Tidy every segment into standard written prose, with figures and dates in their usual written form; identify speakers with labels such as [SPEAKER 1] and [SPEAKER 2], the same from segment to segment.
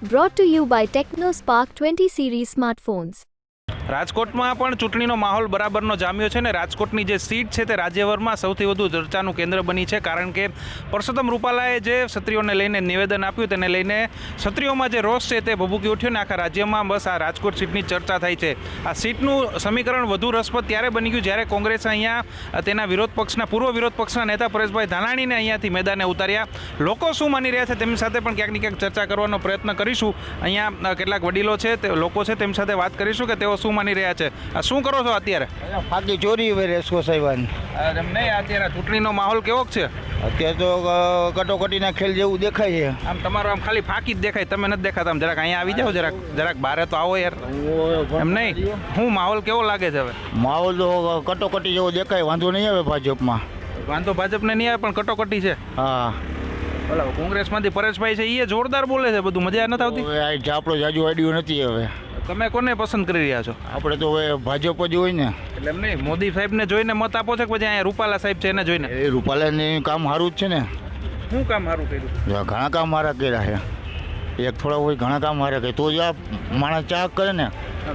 [SPEAKER 1] Brought to you by TechnoSpark 20 series smartphones.
[SPEAKER 2] રાજકોટમાં પણ ચૂંટણીનો માહોલ બરાબરનો જામ્યો છે ને રાજકોટની જે સીટ છે તે રાજ્યભરમાં સૌથી વધુ ચર્ચાનું કેન્દ્ર બની છે કારણ કે પરસોત્તમ રૂપાલાએ જે ક્ષત્રિયોને લઈને નિવેદન આપ્યું તેને લઈને ક્ષત્રિયોમાં જે રોષ છે તે ભભૂકી ઉઠ્યો ને આખા રાજ્યમાં બસ આ રાજકોટ સીટની ચર્ચા થાય છે. આ સીટનું સમીકરણ વધુ રસપ્રદ ત્યારે બની ગયું જ્યારે કોંગ્રેસે અહીંયા તેના પૂર્વ વિરોધ પક્ષના નેતા પરેશભાઈ ધાનાણીને અહીંયાથી મેદાને ઉતાર્યા. લોકો શું માની રહ્યા છે તેમની સાથે પણ ક્યાંક ને ક્યાંક ચર્ચા કરવાનો પ્રયત્ન કરીશું. અહીંયા કેટલાક વડીલો છે તે લોકો છે તેમની સાથે વાત કરીશું કે તેઓ શું માની રહ્યા છે. આ શું કરો છો અત્યારે?
[SPEAKER 3] બાકી ચોરી હવે રેસકો સાહેબાન
[SPEAKER 2] નહીં, અત્યારે ચૂંટણીનો માહોલ કેવો છે?
[SPEAKER 3] અત્યારે તો કટોકટીના ખેલ જેવું દેખાય છે.
[SPEAKER 2] આમ તમારો આમ ખાલી ફાંકી જ દેખાય, તમે નથી દેખાતા. આમ જરાક અહીંયા આવી જાઓ, જરાક બહાર તો આવો યાર. એમ નહીં, હું માહોલ કેવો લાગે છે હવે?
[SPEAKER 3] માહોલ તો કટોકટી જેવો દેખાય. વાંધો નહીં આવે ભાજપમાં.
[SPEAKER 2] વાંધો ભાજપને નહીં આવે પણ કટોકટી છે.
[SPEAKER 3] હા,
[SPEAKER 2] બોલો કોંગ્રેસમાંથી પરેશભાઈ છે એ જોરદાર બોલે છે, બધું મજા નથી આવતી.
[SPEAKER 3] હવે આપણો જાજુ આઈડિયો નથી. હવે
[SPEAKER 2] તમે કોને પસંદ કરી રહ્યા છો?
[SPEAKER 3] આપણે તો હવે ભાજપ જ હોય ને.
[SPEAKER 2] એટલે એમ નહીં, મોદી સાહેબને જોઈને મત આપો છો કે પછી અહીંયા રૂપાલા સાહેબ છે એને જોઈને?
[SPEAKER 3] એ રૂપાલાને કામ સારું જ છે ને.
[SPEAKER 2] શું કામ સારું કર્યું?
[SPEAKER 3] ઘણા કામ મારા કર્યા છે. એક થોડા હોય ઘણા કામ મારા કરે તો જ આ માણસ ચાક કરે ને.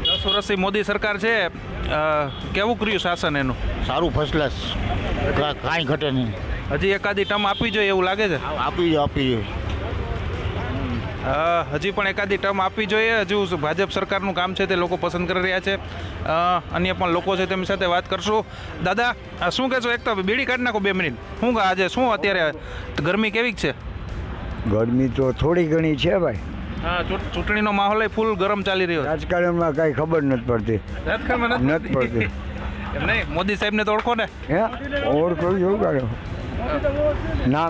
[SPEAKER 2] 10 વર્ષથી મોદી સરકાર છે, કેવું કર્યું શાસન એનું?
[SPEAKER 3] સારું, ફર્સ્ટ ક્લાસ, કાંઈ ઘટે નહીં.
[SPEAKER 2] હજી એકાદી ટર્મ આપવી જોઈએ એવું લાગે છે?
[SPEAKER 3] આપી જોઈએ.
[SPEAKER 2] હજી પણ એકાદી ટર્મ આપવી જોઈએ. હજુ ભાજપ સરકારનું કામ છે તે લોકો પસંદ કરી રહ્યા છે. અન્ય પણ લોકો છે તેમની સાથે વાત કરશું. દાદા શું કહેશો? એક તો બીડી કાઢી નાખો 2 મિનિટ. શું આજે શું અત્યારે ગરમી કેવી છે?
[SPEAKER 4] ગરમી તો થોડી ઘણી છે ભાઈ.
[SPEAKER 2] હા, ચૂંટણીનો માહોલ ફૂલ ગરમ ચાલી રહ્યો છે.
[SPEAKER 4] રાજકારણમાં કાંઈ ખબર નથી પડતી.
[SPEAKER 2] રાજકારણમાં
[SPEAKER 4] નથી પડતી.
[SPEAKER 2] એમ નહીં, મોદી સાહેબને તો ઓળખો ને?
[SPEAKER 4] હે, ઓળખો શું કરો? ના,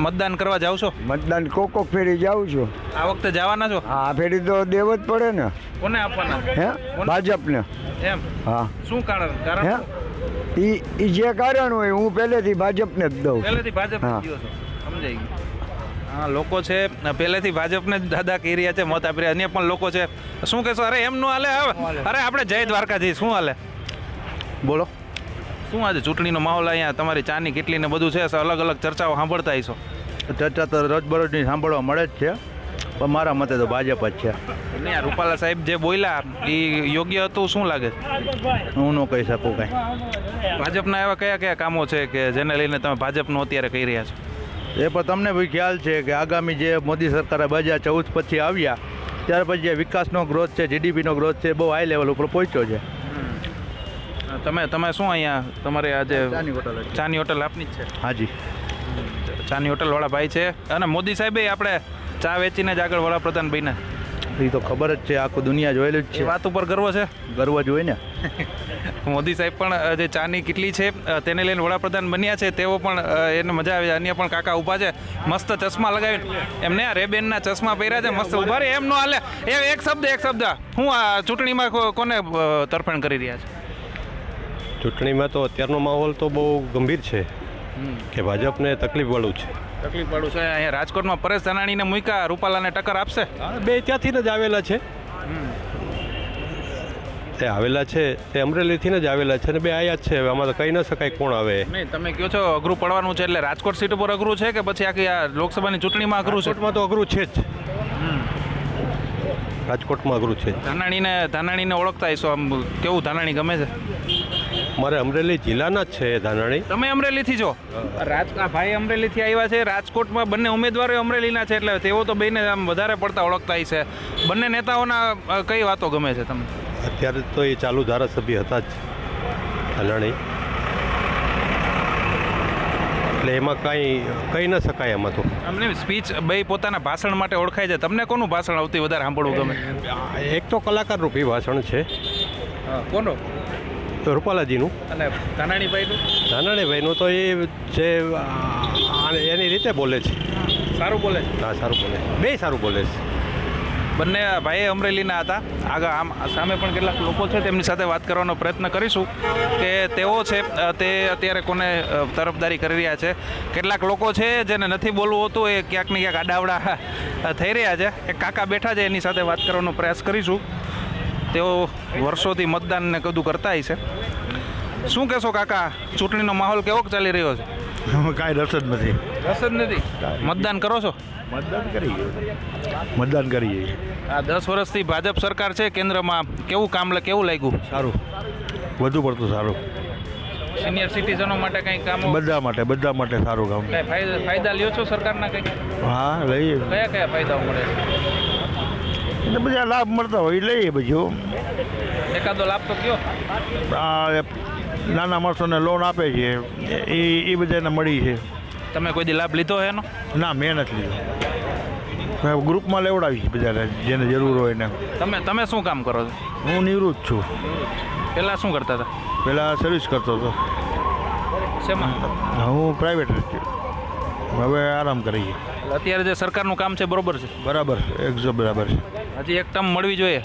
[SPEAKER 2] મતદાન કરવા જાવ છો?
[SPEAKER 4] મતદાન કોક ફેરી જાઉં છું.
[SPEAKER 2] આ વખતે જવાના છો?
[SPEAKER 4] આ ફેરી તો દેવો જ પડે ને.
[SPEAKER 2] કોને આપવાના?
[SPEAKER 4] હે, ભાજપને.
[SPEAKER 2] એમ?
[SPEAKER 4] હા.
[SPEAKER 2] શું કારણ?
[SPEAKER 4] હે, એ જે કારણ હોય હું પહેલેથી ભાજપને જ દઉં.
[SPEAKER 2] પહેલેથી ભાજપ
[SPEAKER 4] હા.
[SPEAKER 2] ગયો છો, સમજાઈ ગયું. હા, લોકો છે પહેલેથી ભાજપને જ દાદા કહી રહ્યા છે, મત આપી રહ્યા. અન્ય પણ લોકો છે. શું કહેશો? અરે એમ નો હાલે. અરે આપણે જય દ્વારકાજી, શું હાલે? બોલો, શું આજે ચૂંટણીનો માહોલ? અહીંયા તમારી ચાની કેટલી ને બધું છે, અલગ અલગ ચર્ચાઓ સાંભળતા હશો.
[SPEAKER 4] ચર્ચા તો રોજબરોજની સાંભળવા મળે જ છે, પણ મારા મતે તો ભાજપ જ છે.
[SPEAKER 2] નહીં, આ રૂપાલા સાહેબ જે બોલ્યા એ યોગ્ય હતું શું લાગે?
[SPEAKER 4] હું ન કહી શકું કાંઈ.
[SPEAKER 2] ભાજપના એવા કયા કયા કામો છે કે જેને લઈને તમે ભાજપનું અત્યારે કહી રહ્યા છો?
[SPEAKER 4] એ પણ તમને બી ખ્યાલ છે કે આગામી જે મોદી સરકાર 2014 પછી આવ્યા ત્યાર પછી જે વિકાસનો ગ્રોથ છે, જીડીપીનો ગ્રોથ છે, બહુ હાઈ લેવલ ઉપર પહોંચ્યો છે.
[SPEAKER 2] તમે શું અહીંયા તમારે આજે ચાની હોટલ આપની જ છે?
[SPEAKER 4] હાજી,
[SPEAKER 2] ચાની હોટલવાળા ભાઈ છે. અને મોદી સાહેબે આપણે ચા વેચીને જ આગળ વડાપ્રધાન બન્યા.
[SPEAKER 4] એ તો ખબર જ છે, આખું દુનિયા જોયેલું જ
[SPEAKER 2] એ
[SPEAKER 4] છે.
[SPEAKER 2] વાત ઉપર ગર્વ છે?
[SPEAKER 4] ગર્વ જ હોય ને.
[SPEAKER 2] મોદી સાહેબ પણ જે ચાની કેટલી છે તેને લઈને વડાપ્રધાન બન્યા છે, તેઓ પણ એને મજા આવે. અન્ય પણ કાકા ઊભા છે મસ્ત ચશ્મા લગાવીને. એમને આ રેબેનના ચશ્મા પહેર્યા છે, મસ્ત ઊભા રહે. એમ નો હાલે. એક શબ્દ હું આ ચૂંટણીમાં કોને તરફેણ કરી રહ્યા છે?
[SPEAKER 5] ચૂંટણીમાં તો અત્યારનો માહોલ તો બહુ ગંભીર છે કે ભાજપને તકલીફવાળું છે.
[SPEAKER 2] તકલીફવાળું છે. અહીંયા રાજકોટમાં પરેશ ધાનાણીને મૂક્યા, રૂપાલાને ટક્કર આપશે?
[SPEAKER 5] બે ત્યાંથી જ આવેલા છે. તે આવેલા છે તે અમરેલીથી જ આવેલા છે ને બે આયા જ છે. હવે આમાં તો કહી ન શકાય કોણ આવે.
[SPEAKER 2] નહીં, તમે કહો છો અઘરું પડવાનું છે, એટલે રાજકોટ સીટ ઉપર અઘરું છે કે પછી આખી આ લોકસભાની ચૂંટણીમાં અઘરું છે?
[SPEAKER 5] રાજકોટમાં તો અઘરું છે જ. રાજકોટમાં અઘરું છે.
[SPEAKER 2] ધાનાણીને ઓળખતા હશો. આમ કેવું ધાનાણી ગમે છે?
[SPEAKER 5] મારે અમરેલી જિલ્લાના જ છે ધાનાણી.
[SPEAKER 2] તમે અમરેલીથી છો? ભાઈ અમરેલીથી આવ્યા છે. રાજકોટમાં બંને ઉમેદવારો અમરેલીના છે, એટલે તેઓ તો બેને આમ વધારે પડતા ઓળખતા હશે. બંને નેતાઓના કઈ વાતો ગમે છે તમને?
[SPEAKER 5] અત્યારે તો એ ચાલુ ધારાસભ્ય હતા જ ધાનાણી, એટલે એમાં કાંઈ કહી ન શકાય. એમાં તો
[SPEAKER 2] અમને સ્પીચ બે પોતાના ભાષણ માટે ઓળખાય છે. તમને કોનું ભાષણ સૌથી વધારે સાંભળવું ગમે?
[SPEAKER 5] એક તો કલાકાર રૂપી ભાષણ છે.
[SPEAKER 2] કોનો?
[SPEAKER 5] રૂપાલાજીનું.
[SPEAKER 2] અને
[SPEAKER 5] ધાનાણીભાઈનું તો એ જે એની રીતે બોલે છે.
[SPEAKER 2] સારું બોલે?
[SPEAKER 5] હા, સારું બોલે. બે સારું બોલે છે.
[SPEAKER 2] બંને ભાઈ અમરેલીના હતા. આગળ આમ સામે પણ કેટલાક લોકો છે, તેમની સાથે વાત કરવાનો પ્રયત્ન કરીશું કે તેઓ છે તે અત્યારે કોને તરફદારી કરી રહ્યા છે. કેટલાક લોકો છે જેને નથી બોલવું હોતું, એ ક્યાંક ને ક્યાંક આડાવડા થઈ રહ્યા છે. એક કાકા બેઠા છે, એની સાથે વાત કરવાનો પ્રયાસ કરીશું. તેઓ વર્ષોથી મતદાનને કદું કરતા છે. શું કહેશો કાકા, ચૂંટણીનો માહોલ કેવો ચાલી રહ્યો છે?
[SPEAKER 4] કાંઈ રસ જ નથી.
[SPEAKER 2] રસ જ નથી. મતદાન કરો છો?
[SPEAKER 4] મતદાન કરીએ.
[SPEAKER 2] આ 10 વર્ષથી ભાજપ સરકાર છે કેન્દ્રમાં, કેવું કામ કેવું લાગ્યું?
[SPEAKER 4] સારું, વધુ પડતું સારું.
[SPEAKER 2] સિનિયર સિટીઝનો માટે કંઈ કામો?
[SPEAKER 4] બધા માટે સારું કામ.
[SPEAKER 2] કંઈ ફાયદા લ્યો છો સરકારના કંઈ?
[SPEAKER 4] હા, લઈએ.
[SPEAKER 2] કયા ફાયદાઓ મળે છે?
[SPEAKER 4] એટલે બધા લાભ મળતા હોય એ લઈએ બધું.
[SPEAKER 2] એકાદો લાભ તો કયો?
[SPEAKER 4] આ નાના માણસોને લોન આપે છે એ બધાને મળી છે.
[SPEAKER 2] તમે કોઈ દી લાભ લીધો છે એનો?
[SPEAKER 4] ના, મેં નથી લીધો. મેં ગ્રુપમાં લેવડાવી છે બધાને જેને જરૂર હોય ને.
[SPEAKER 2] તમે શું કામ કરો છો?
[SPEAKER 4] હું નિવૃત્ત છું.
[SPEAKER 2] પહેલાં શું કરતા હતા?
[SPEAKER 4] પહેલાં સર્વિસ કરતો હતો.
[SPEAKER 2] શેમાં?
[SPEAKER 4] હું પ્રાઇવેટ હવે આરામ કરીએ.
[SPEAKER 2] અત્યારે જે સરકારનું કામ છે બરોબર છે?
[SPEAKER 4] બરાબર, એકદમ બરાબર છે.
[SPEAKER 2] હજી એક ટર્મ મળવી જોઈએ.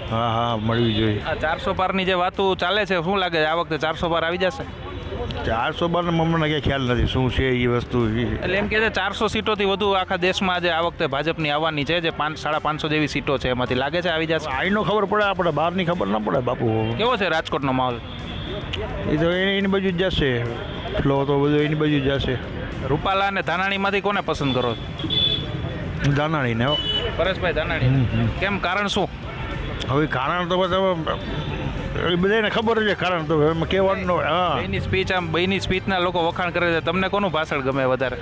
[SPEAKER 4] હા, મળવી જોઈએ.
[SPEAKER 2] આ 400 પારની જે વાતો ચાલે છે, શું લાગે છે આ વખતે 400 પાર આવી જશે?
[SPEAKER 4] 400 બાર મને કંઈ ખ્યાલ નથી શું છે એ વસ્તુ.
[SPEAKER 2] એટલે એમ કે છે 400 સીટોથી વધુ આખા દેશમાં જે આ વખતે ભાજપની આવવાની છે, જે 500-550 જેવી સીટો છે, એમાંથી લાગે છે આવી જશે?
[SPEAKER 4] આઈનો ખબર પડે, આપણે બહારની ખબર ના પડે બાપુ.
[SPEAKER 2] કેવો છે રાજકોટનો માહોલ?
[SPEAKER 4] એ તો એની બાજુ જ જશે. ફ્લો તો બધું એની બાજુ જ જશે.
[SPEAKER 2] રૂપાલા અને ધાનાણીમાંથી કોને પસંદ કરો છો?
[SPEAKER 4] ધાનાણીને.
[SPEAKER 2] પરેશભાઈ ધાનાણી. કેમ, કારણ શું?
[SPEAKER 4] હવે કારણ તો બધા બધાને ખબર છે. કારણ તો એમાં કહેવાનું. હા,
[SPEAKER 2] બેની સ્પીચના લોકો વખાણ કરે છે. તમને કોનું ભાષણ ગમે વધારે?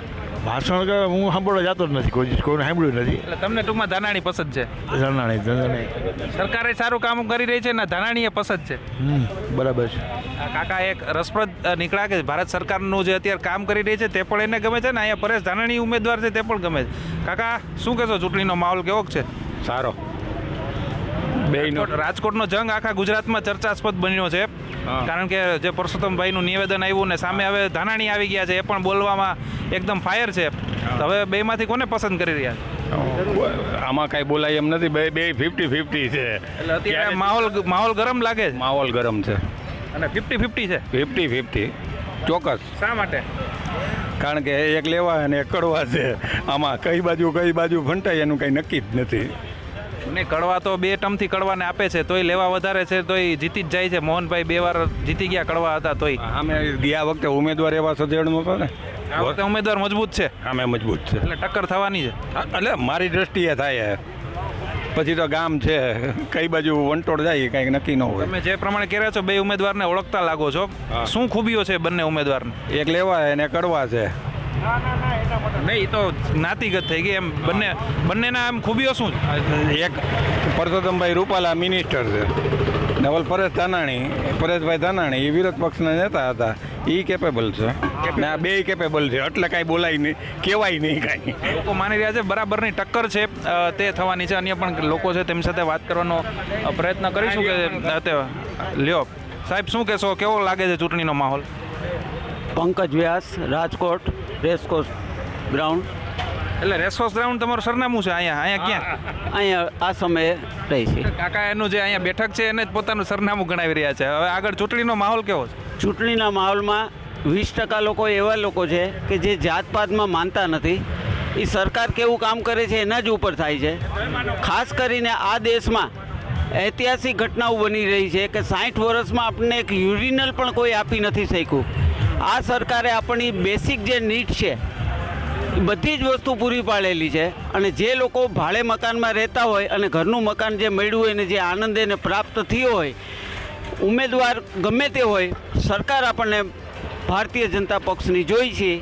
[SPEAKER 4] ભાષણ કે હું સાંભળવા જતો જ નથી, કોઈને સાંભળ્યું નથી.
[SPEAKER 2] એટલે તમને ટૂંકમાં ધાનાણી પસંદ છે?
[SPEAKER 4] ધાનાણી.
[SPEAKER 2] સરકારે સારું કામ કરી રહી છે ને ધાનાણીએ પસંદ છે.
[SPEAKER 4] બરાબર છે.
[SPEAKER 2] આ કાકા એક રસપ્રદ નીકળ્યા કે ભારત સરકારનું જે અત્યારે કામ કરી રહી છે તે પણ એને ગમે છે ને અહીંયા પરેશ ધાનાણી ઉમેદવાર છે તે પણ ગમે છે. કાકા શું કહેશો, ચૂંટણીનો માહોલ કેવો છે?
[SPEAKER 6] સારો.
[SPEAKER 2] રાજકોટનો જંગ આખા ગુજરાતમાં ચર્ચાસ્પદ બન્યો છે, કારણ કે જે પરસોત્તમભાઈનું નિવેદન આવ્યું ને સામે હવે ધાનાણી આવી ગયા છે, એ પણ બોલવામાં એકદમ ફાયર છે. તો હવે બેમાંથી કોને પસંદ કરી રહ્યા છે?
[SPEAKER 6] આમાં કાંઈ બોલાય એમ નથી. બે 50-50 છે.
[SPEAKER 2] એટલે અત્યારે માહોલ ગરમ લાગે છે?
[SPEAKER 6] માહોલ ગરમ છે
[SPEAKER 2] અને 50-50 છે?
[SPEAKER 6] 50-50 ચોક્કસ.
[SPEAKER 2] શા માટે?
[SPEAKER 6] કારણ કે એક લેવા અને એક કડવા છે. આમાં કઈ બાજુ ફંટાય એનું કંઈ નક્કી જ નથી.
[SPEAKER 2] નહીં, કડવા તો 2 ટર્મથી કડવાને આપે છે, તોય લેવા વધારે છે, તોય જીતી જ જાય છે. મોહનભાઈ 2 વાર જીતી ગયા કડવા હતા તોય.
[SPEAKER 6] અમે ગયા વખતે ઉમેદવાર એવા સજેડ નહોતો ને.
[SPEAKER 2] આ વખતે ઉમેદવાર મજબૂત છે.
[SPEAKER 6] અમે મજબૂત છે
[SPEAKER 2] એટલે ટક્કર થવાની છે.
[SPEAKER 6] એટલે મારી દ્રષ્ટિએ થાય. પછી તો ગામ છે, કઈ બાજુ વંટોળ જાય કંઈક નક્કી ન હોય.
[SPEAKER 2] તમે જે પ્રમાણે કહે છો 2 ઉમેદવારને ઓળખતા લાગો છો, શું ખૂબીઓ છે બંને ઉમેદવારને?
[SPEAKER 6] એક લેવા અને કડવા છે.
[SPEAKER 2] નહીં, એ તો જ્ઞાતિગત થઈ ગઈ. એમ બંનેના એમ ખૂબીઓ શું છે?
[SPEAKER 6] એક પરસોત્તમભાઈ રૂપાલા મિનિસ્ટર છે, નવલ પરેશભાઈ ધાનાણી એ વિરોધ પક્ષના નેતા હતા. એ કેપેબલ છે ને આ 2 કેપેબલ છે. એટલે કાંઈ બોલાય નહીં, કહેવાય નહીં કાંઈ.
[SPEAKER 2] લોકો માની રહ્યા છે બરાબરની ટક્કર છે તે થવાની છે. અન્ય પણ લોકો છે, તેમની સાથે વાત કરવાનો પ્રયત્ન કરીશું કે તે લ્યો. સાહેબ શું કહેશો, કેવો લાગે છે ચૂંટણીનો માહોલ?
[SPEAKER 7] પંકજ વ્યાસ, રાજકોટ રેસકોર્સ ગ્રાઉન્ડ.
[SPEAKER 2] એટલે રેસકોર્સ ગ્રાઉન્ડ તમારું સરનામું છે? અહીંયા ક્યાં?
[SPEAKER 7] અહીંયા આ સમયે રહી છે.
[SPEAKER 2] કાકા એનું જે અહીંયા બેઠક છે એને જ પોતાનું સરનામું ગણાવી રહ્યા છે. હવે આગળ ચૂંટણીનો માહોલ કેવો છે?
[SPEAKER 7] ચૂંટણીના માહોલમાં 20% લોકો એવા લોકો છે કે જે જાતપાતમાં માનતા નથી. એ સરકાર કેવું કામ કરે છે એના જ ઉપર થાય છે. ખાસ કરીને આ દેશમાં ઐતિહાસિક ઘટનાઓ બની રહી છે કે 60 વર્ષમાં આપણને એક યુરિનલ પણ કોઈ આપી નથી શક્યું. આ સરકારે આપણી બેસિક જે નીડ છે એ બધી જ વસ્તુ પૂરી પાડેલી છે. અને જે લોકો ભાડે મકાનમાં રહેતા હોય અને ઘરનું મકાન જે મળ્યું હોય ને જે આનંદ એને પ્રાપ્ત થયો હોય, ઉમેદવાર ગમે તે હોય, સરકાર આપણને ભારતીય જનતા પક્ષની જોઈ છે.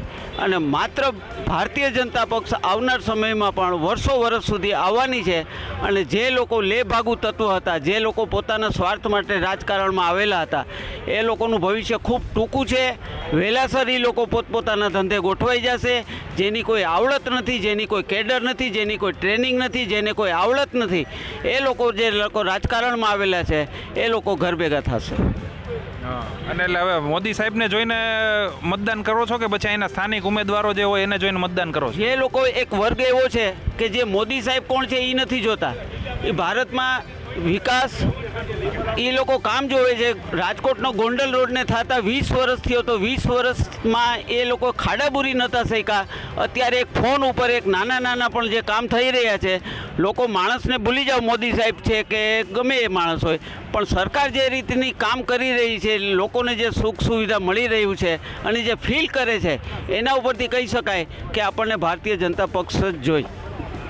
[SPEAKER 7] અને માત્ર ભારતીય જનતા પક્ષ આવનાર સમયમાં પણ વર્ષો સુધી આવવાની છે. અને જે લોકો લેભાગુ તત્વો હતા, જે લોકો પોતાના સ્વાર્થ માટે રાજકારણમાં આવેલા હતા, એ લોકોનું ભવિષ્ય ખૂબ ટૂંકું છે. વહેલાસર એ લોકો પોતપોતાના ધંધે ગોઠવાઈ જશે. જેની કોઈ આવડત નથી, જેની કોઈ કેડર નથી, જેની કોઈ ટ્રેનિંગ નથી, જેને કોઈ આવડત નથી, એ લોકો જે લોકો રાજકારણમાં આવેલા છે એ લોકો ઘર ભેગા થશે.
[SPEAKER 2] અને એટલે હવે મોદી સાહેબને જોઈને મતદાન કરો છો કે પછી અહીંના સ્થાનિક ઉમેદવારો જે હોય એને જોઈને મતદાન કરો છો?
[SPEAKER 7] જે લોકો એક વર્ગ એવો છે કે જે મોદી સાહેબ કોણ છે એ નથી જોતા. એ ભારતમાં વિકાસ એ લોકો કામ જોવે છે. રાજકોટનો ગોંડલ રોડને થતા 20 વર્ષ થયો તો 20 વર્ષમાં એ લોકો ખાડાબુરી નહોતા શીખ્યા. અત્યારે એક ફોન ઉપર એક નાના પણ જે કામ થઈ રહ્યા છે, લોકો માણસને ભૂલી જાઓ, મોદી સાહેબ છે કે ગમે એ માણસ હોય, પણ સરકાર જે રીતની કામ કરી રહી છે, લોકોને જે સુખ સુવિધા મળી રહ્યું છે અને જે ફીલ કરે છે, એના ઉપરથી કહી શકાય કે આપણને ભારતીય જનતા પક્ષ જ જોઈ.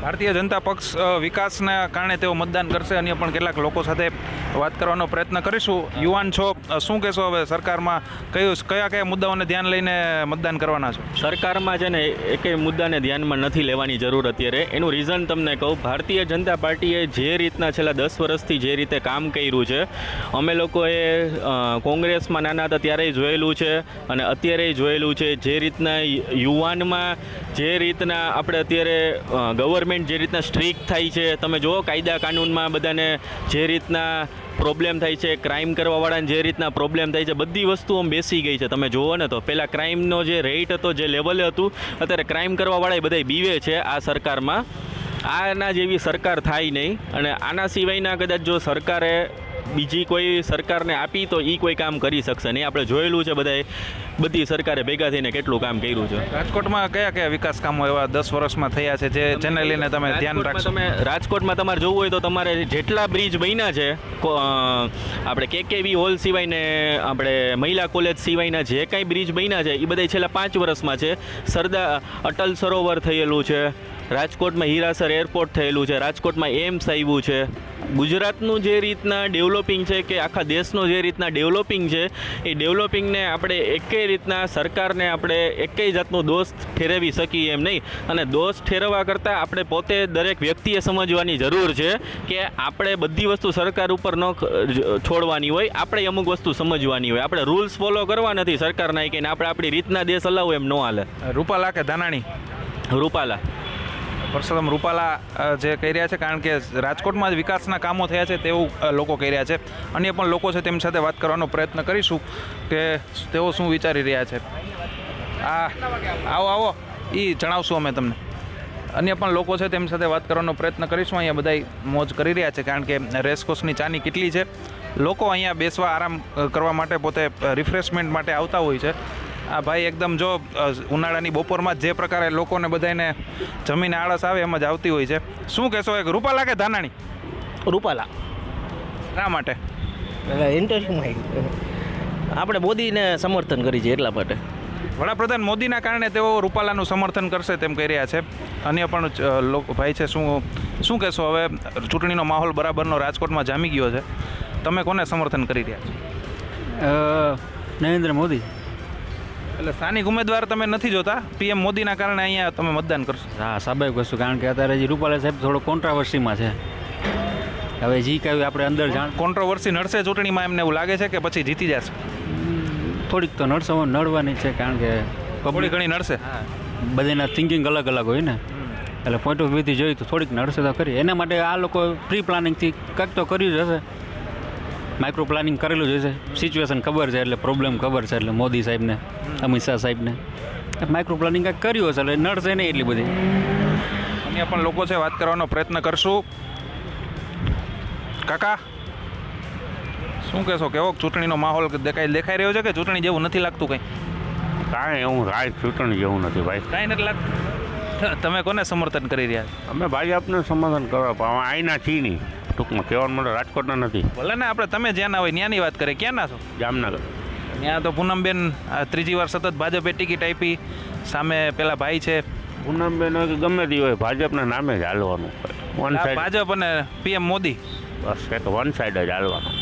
[SPEAKER 2] ભારતીય જનતા પક્ષ વિકાસના કારણે તેઓ મતદાન કરશે. અન્ય પણ કેટલાક લોકો સાથે વાત કરવાનો પ્રયત્ન કરીશું. યુવાન છો, શું કહેશો હવે સરકારમાં કયા મુદ્દાઓને ધ્યાન લઈને મતદાન કરવાના છો?
[SPEAKER 8] સરકારમાં છે ને એકેય મુદ્દાને ધ્યાનમાં નથી લેવાની જરૂર અત્યારે. એનું રીઝન તમને કહું. ભારતીય જનતા પાર્ટીએ જે રીતના છેલ્લા 10 વર્ષથી જે રીતે કામ કર્યું છે, અમે લોકોએ કોંગ્રેસમાં નાના હતા ત્યારે જોયેલું છે અને અત્યારે જોયેલું છે. જે રીતના યુવાનમાં જે રીતના આપણે અત્યારે ગવર્મેન્ટ જે રીતના સ્ટ્રિક્ટ થાય છે, તમે જુઓ કાયદા કાનૂનમાં બધાને જે રીતના પ્રોબ્લેમ થાય છે, ક્રાઇમ કરવાવાળાને જે રીતના પ્રોબ્લેમ થાય છે, બધી વસ્તુઓ બેસી ગઈ છે. તમે જુઓ ને તો પહેલાં ક્રાઇમનો જે રેટ હતો, જે લેવલે હતું, અત્યારે ક્રાઇમ કરવાવાળા બધા બીવે છે આ સરકારમાં. આના જેવી સરકાર થાય નહીં. અને આના સિવાયના કદાચ જો સરકારે બીજી કોઈ સરકારને આપી તો એ કોઈ કામ કરી શકશે નહીં. આપણે જોયેલું છે બધી સરકારે ભેગા થઈને કેટલું કામ કર્યું છે.
[SPEAKER 2] રાજકોટમાં કયા વિકાસ કામો એવા 10 વર્ષમાં થયા છે જેને લઈને તમે ધ્યાન રાખશો?
[SPEAKER 8] તમે રાજકોટમાં તમારે જોવું હોય તો તમારે જેટલા બ્રિજ બન્યા છે, આપણે KKV હોલ સિવાય ને આપણે મહિલા કોલેજ સિવાયના જે કાંઈ બ્રિજ બન્યા છે એ બધા છેલ્લા 5 વર્ષમાં છે. સરદાર અટલ સરોવર થયેલું છે, રાજકોટમાં હીરાસર એરપોર્ટ થયેલું છે, રાજકોટમાં એમ્સ આવ્યું છે. ગુજરાતનું જે રીતના ડેવલપિંગ છે કે આખા દેશનું જે રીતના ડેવલપિંગ છે, એ ડેવલપિંગને આપણે એકેય રીતના સરકારને આપણે એકેય જાતનો દોષ ઠેરવી શકીએ એમ નહીં. અને દોષ ઠેરવવા કરતાં આપણે પોતે દરેક વ્યક્તિએ સમજવાની જરૂર છે કે આપણે બધી વસ્તુ સરકાર ઉપર ન છોડવાની હોય, આપણે અમુક વસ્તુ સમજવાની હોય. આપણે રૂલ્સ ફોલો કરવા નથી સરકારના કે આપણે આપણી રીતના દેશ હલાવવો એમ ન હાલે.
[SPEAKER 2] રૂપાલા કે ધાનાણી?
[SPEAKER 8] રૂપાલા.
[SPEAKER 2] પરસોત્તમ રૂપાલા જે કહી રહ્યા છે, કારણ કે રાજકોટમાં જ વિકાસના કામો થયા છે તેવું લોકો કહી રહ્યા છે. અન્ય પણ લોકો છે, તેમની સાથે વાત કરવાનો પ્રયત્ન કરીશું કે તેઓ શું વિચારી રહ્યા છે. આવો એ જણાવશું અમે તમને. અન્ય પણ લોકો છે, તેમની સાથે વાત કરવાનો પ્રયત્ન કરીશું. અહીંયા બધા મોજ કરી રહ્યા છે, કારણ કે રેસકોર્સની ચાની કેટલી છે. લોકો અહીંયા બેસવા, આરામ કરવા માટે, પોતે રિફ્રેશમેન્ટ માટે આવતા હોય છે. આ ભાઈ એકદમ જો ઉનાળાની બપોરમાં જે પ્રકારે લોકોને બધાને જમીને આળસ આવે એમ જ આવતી હોય છે. શું કહેશો, એક રૂપાલા કે ધાનાણી?
[SPEAKER 9] રૂપાલા.
[SPEAKER 2] શા માટે?
[SPEAKER 9] ઇન્ટરેસ્ટમાં આપણે મોદીને સમર્થન કરી છે એટલા માટે.
[SPEAKER 2] વડાપ્રધાન મોદીના કારણે તેઓ રૂપાલાનું સમર્થન કરશે તેમ કહી રહ્યા છે. અન્ય પણ લોકો ભાઈ છે, શું કહેશો હવે? ચૂંટણીનો માહોલ બરાબરનો રાજકોટમાં જામી ગયો છે. તમે કોને સમર્થન કરી રહ્યા છો?
[SPEAKER 10] નરેન્દ્ર મોદી.
[SPEAKER 2] એટલે સ્થાનિક ઉમેદવાર તમે નથી જોતા, PM મોદીના કારણે અહીંયા તમે મતદાન કરશો?
[SPEAKER 10] હા, સ્વાભાવિક વસ્તુ. કારણ કે અત્યારે જે રૂપાલા સાહેબ થોડો કોન્ટ્રાવર્સીમાં છે. હવે જી કાંઈ આપણે અંદર
[SPEAKER 2] કોન્ટ્રોવર્સી નડશે ચૂંટણીમાં એમને એવું લાગે છે કે પછી જીતી જશે?
[SPEAKER 10] થોડીક તો નડવાની છે, કારણ કે
[SPEAKER 2] થોડી ઘણી નડશે.
[SPEAKER 10] બધાના થિંકિંગ અલગ અલગ હોય ને, એટલે પોઈન્ટ ઓફ વ્યૂથી જોઈએ તો થોડીક નડશે તો ખરી. એના માટે આ લોકો પ્રી પ્લાનિંગથી કંઈક તો કર્યું જ હશે, માઇક્રો પ્લાનિંગ કરેલું જ હશે. સિચ્યુએશન ખબર છે એટલે પ્રોબ્લેમ ખબર છે, એટલે મોદી સાહેબને, અમિત શાહ સાહેબને માઇક્રો પ્લાનિંગ કંઈક કર્યું હશે એટલે નડશે નહીં એટલી બધી.
[SPEAKER 2] અન્ય પણ લોકો છે, વાત કરવાનો પ્રયત્ન કરશું. કાકા, શું કહેશો? કેવો ચૂંટણીનો માહોલ દેખાઈ રહ્યો છે કે ચૂંટણી જેવું નથી લાગતું કંઈ?
[SPEAKER 11] કાંઈ એવું ચૂંટણી જેવું નથી ભાઈ,
[SPEAKER 2] કાંઈ નથી લાગતું. તમે કોને સમર્થન કરી રહ્યા છો?
[SPEAKER 11] અમે ભાજપને સમર્થન કરવા, પણ આઈના છીએ નહીં. ટૂંકમાં કહેવાનું મળે રાજકોટના નથી.
[SPEAKER 2] ભલે ને, આપણે તમે જ્યાંના હોય ત્યાંની વાત કરીએ. ક્યાંના છો?
[SPEAKER 11] જામનગર.
[SPEAKER 2] ત્યાં તો પૂનમબેન ત્રીજી વાર સતત ભાજપે ટિકિટ આપી, સામે પેલા ભાઈ છે
[SPEAKER 11] પૂનમબેન હોય કે ગમે તે હોય, ભાજપના નામે જ હાલવાનું. વન સાઈડ
[SPEAKER 2] ભાજપ અને PM મોદી,
[SPEAKER 11] બસ એ તો વન સાઈડ જ હાલવાનું.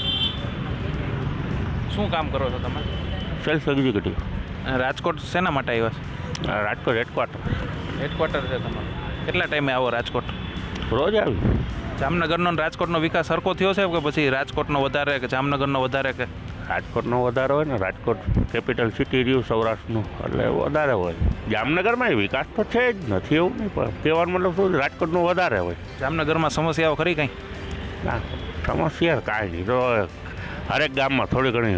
[SPEAKER 2] શું કામ કરો છો તમે?
[SPEAKER 11] Self executive.
[SPEAKER 2] રાજકોટ શેના માટે આવ્યા છે?
[SPEAKER 11] રાજકોટ
[SPEAKER 2] હેડક્વાર્ટર છે તમારું. કેટલા ટાઈમે આવો રાજકોટ?
[SPEAKER 11] રોજ આવી.
[SPEAKER 2] જામનગરનો અને રાજકોટનો વિકાસ સરખો થયો છે કે પછી રાજકોટનો વધારે કે જામનગરનો વધારે? કે
[SPEAKER 11] રાજકોટનો વધારે હોય ને, રાજકોટ કેપિટલ સિટી રહ્યું સૌરાષ્ટ્રનું, એટલે વધારે હોય. જામનગરમાં વિકાસ તો છે જ નથી એવું નહીં, પણ કહેવાનો મતલબ શું, રાજકોટનું વધારે હોય.
[SPEAKER 2] જામનગરમાં સમસ્યાઓ ખરી કંઈ?
[SPEAKER 11] ના, સમસ્યા કાંઈ નહીં. તો હરેક ગામમાં થોડી ઘણી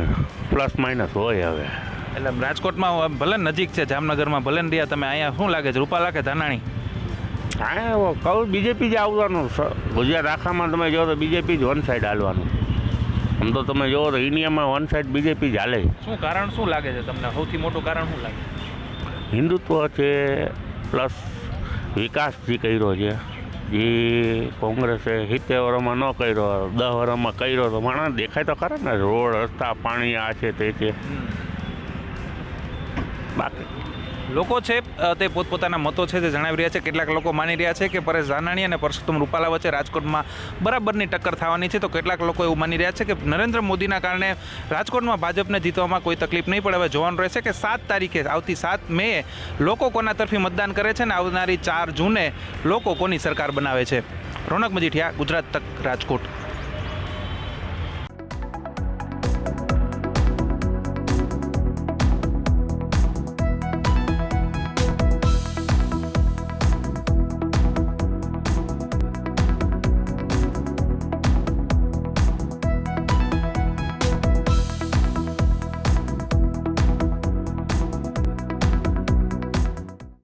[SPEAKER 11] પ્લસ માઇનસ હોય. હવે
[SPEAKER 2] એટલે રાજકોટમાં ભલે નજીક છે, જામનગરમાં ભલે ને રહ્યા તમે, અહીંયા શું લાગે છે, રૂપાલા કે ધાનાણી?
[SPEAKER 11] હા કહું બીજેપી જ આવવાનું. ગુજરાત આખામાં તમે જો તો બીજેપી જ વન સાઈડ હાલવાનું. આમ તો તમે જુઓ તો ઇન્ડિયામાં વન સાઈડ બીજેપી જ હાલે.
[SPEAKER 2] શું કારણ શું લાગે છે તમને? સૌથી મોટું કારણ શું લાગે?
[SPEAKER 11] હિન્દુત્વ છે પ્લસ વિકાસ જે કર્યો છે, જે કોંગ્રેસે 70 વર્ષમાં ન કર્યો, 10 વર્ષમાં કર્યો, તો માણસ દેખાય તો ખરા ને, રોડ રસ્તા પાણી આ છે તે છે. બાકી
[SPEAKER 2] લોકો છે તે પોતપોતાના મતો છે તે જણાવી રહ્યા છે. કેટલાક લોકો માની રહ્યા છે કે પરેશ ધાનાણી અને પરસોત્તમ રૂપાલા વચ્ચે રાજકોટમાં બરાબરની ટક્કર થવાની છે, તો કેટલાક લોકો એવું માની રહ્યા છે કે નરેન્દ્ર મોદીના કારણે રાજકોટમાં ભાજપને જીતવામાં કોઈ તકલીફ નહીં પડે. હવે જોવાનું રહેશે કે 7 તારીખે આવતી 7 મે લોકો કોના તરફી મતદાન કરે છે અને આવનારી 4 જૂને લોકો કોની સરકાર બનાવે છે. રોનક મજીઠિયા, ગુજરાત તક, રાજકોટ.